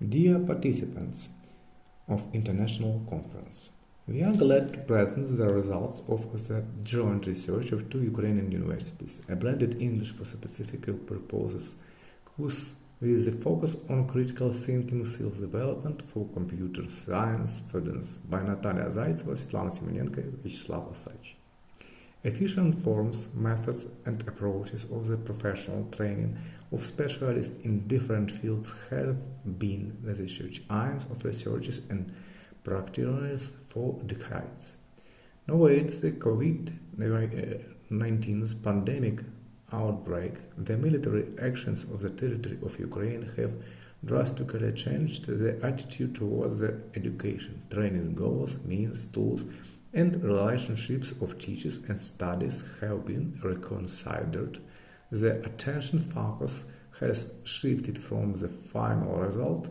Dear participants of International Conference, we are glad to present the results of the joint research of two Ukrainian universities, a blended English for specific purposes course with a focus on critical thinking skills development for computer science students by Nataliia, Zaitseva, Svitlana, Symonenko, Viacheslav, Osadchyi. Efficient forms, methods, and approaches of the professional training of specialists in different fields have been the research aims of researchers and practitioners for decades. Nowadays, the COVID-19 pandemic outbreak, the military actions of the territory of Ukraine have drastically changed the attitude towards the education, training goals, means, tools, and relationships of teachers and studies have been reconsidered. The attention focus has shifted from the final result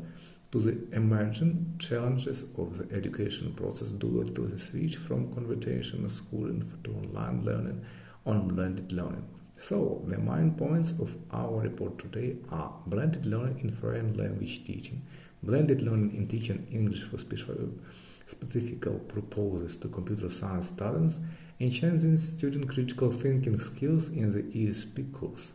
to the emerging challenges of the education process due to the switch from conventional schooling to online learning on blended learning. So, the main points of our report today are blended learning in foreign language teaching, blended learning in teaching English for specific purposes to computer science students, enhancing student critical thinking skills in the ESP course.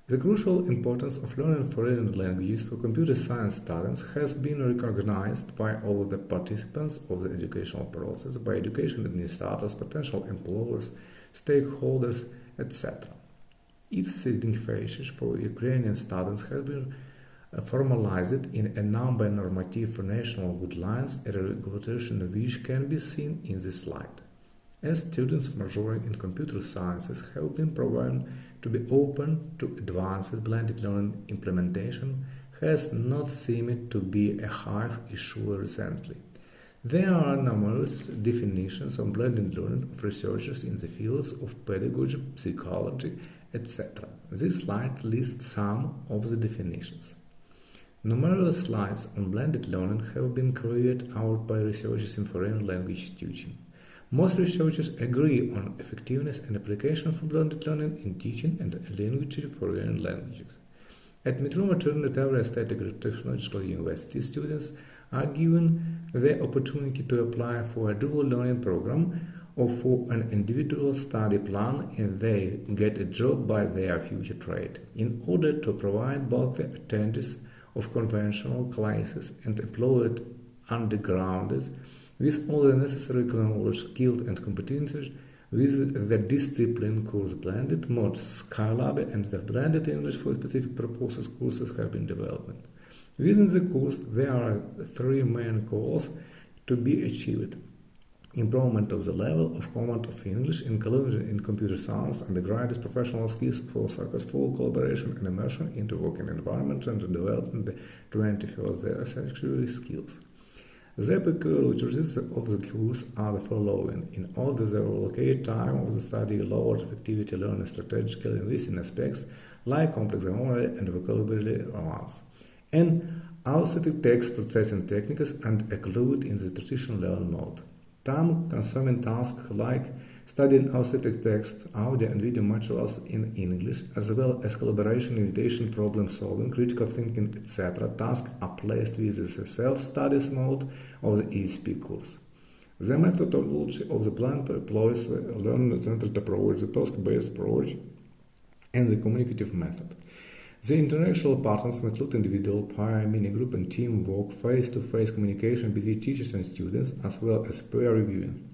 The crucial importance of learning foreign languages for computer science students has been recognized by all the participants of the educational process, by education administrators, potential employers, stakeholders, etc. Its signification for Ukrainian students has been formalized in a number of normative national guidelines, a regulation of which can be seen in this slide. As students majoring in computer sciences have been proven to be open to advances, blended learning implementation has not seemed to be a high issue recently. There are numerous definitions of blended learning of researchers in the fields of pedagogy, psychology, etc. This slide lists some of the definitions. Numerous slides on blended learning have been carried out by researchers in foreign language teaching. Most researchers agree on effectiveness and application for blended learning in teaching and language foreign languages. At Nataliia State Technological University, students are given the opportunity to apply for a dual learning program or for an individual study plan, and they get a job by their future trade, in order to provide both the attendees of conventional classes and employed undergraduates with all the necessary knowledge, skills, and competencies with the discipline course blended, mod Skylab, and the blended English for specific purposes courses have been developed. Within the course, there are three main goals to be achieved: improvement of the level of command of English, inclusion in computer science, undergraduate professional skills for successful collaboration and immersion into working environment, and developing the 21st century skills. The peculiarities of the course are the following: in order the allocated time of the study lowered effectivity learning strategically in these aspects like complex memory and vocabulary romance, and authoritative text processing techniques and include in the traditional learning mode. Time-consuming tasks like studying authoritative text, audio and video materials in English, as well as collaboration, invitation, problem-solving, critical thinking, etc. tasks are placed within the self-studies mode of the ESP course. The methodology of the plan employs the learner-centered approach, the task-based approach, and the communicative method. The international partners include individual, peer, mini-group, and team work, face-to-face communication between teachers and students, as well as peer reviewing.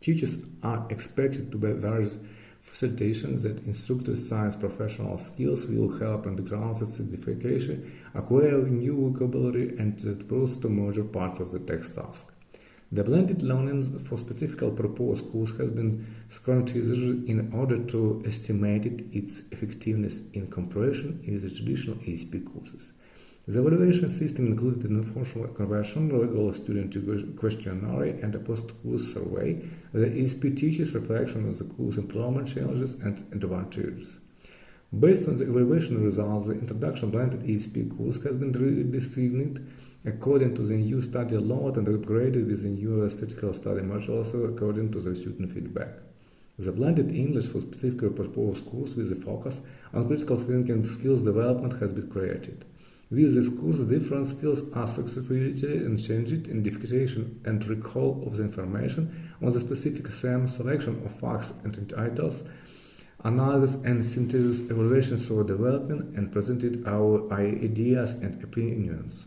Teachers are expected to provide facilitation that instructors' science professional skills will help undergraduate certification, acquire new vocabulary, and that pros to major part of the text task. The blended learning for specific purpose course has been scrutinized in order to estimate its effectiveness in comparison with the traditional ESP courses. The evaluation system included an informal conversion, regular student questionnaire, and a post-course survey. The ESP teaches reflection on the course employment challenges and advantages. Based on the evaluation results, the introduction blended ESP course has been redesigned according to the new study load and upgraded with the new statistical study modules according to the student feedback. The blended English for specific purpose course with a focus on critical thinking skills development has been created. With this course, different skills are successfully changed, identification and recall of the information on the specific theme, selection of facts and titles, analysis and synthesis, evaluation through development, and presented our ideas and opinions.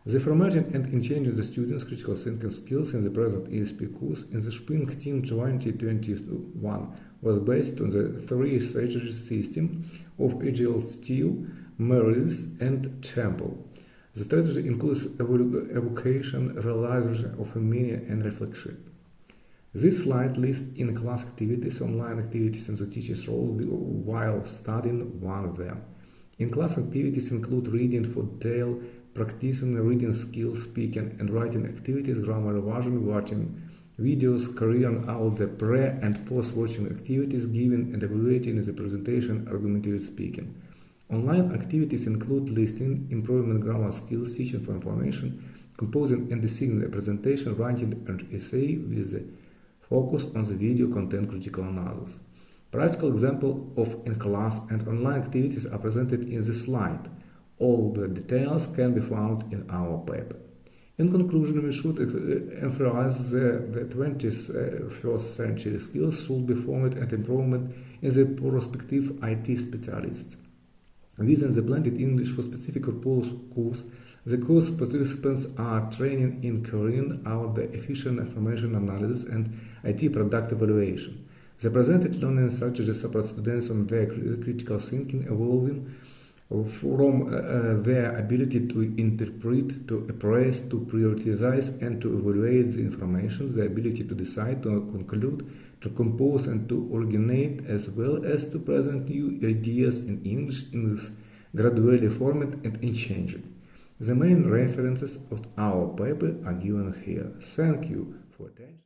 The formatting and changing the students' critical thinking skills in the present ESP course in the Spring Team 2021 was based on the three-stage system of Agile Style, Merrills, and Temple. The strategy includes evocation, realization of meaning, and reflection. This slide lists in-class activities, online activities, and the teacher's role while studying one of them. In-class activities include reading for detail, practicing reading skills, speaking and writing activities, grammar revision, watching videos, carrying out the pre- and post-watching activities, giving and evaluating the presentation, argumentative speaking. Online activities include listening, improving grammar skills, teaching for information, composing and designing a presentation, writing an essay with the focus on the video content critical analysis. Practical examples of in-class and online activities are presented in this slide. All the details can be found in our paper. In conclusion, we should emphasize that the 21st century skills should be formed and improved in the prospective IT specialists. Within the blended English for specific purpose course, the course participants are trained in carrying out the efficient information analysis and IT product evaluation. The presented learning strategies support students on their critical thinking, evolving from their ability to interpret, to appraise, to prioritize, and to evaluate the information, the ability to decide, to conclude, to compose, and to originate, as well as to present new ideas in English in this gradually formed and unchanged. The main references of our paper are given here. Thank you for attention.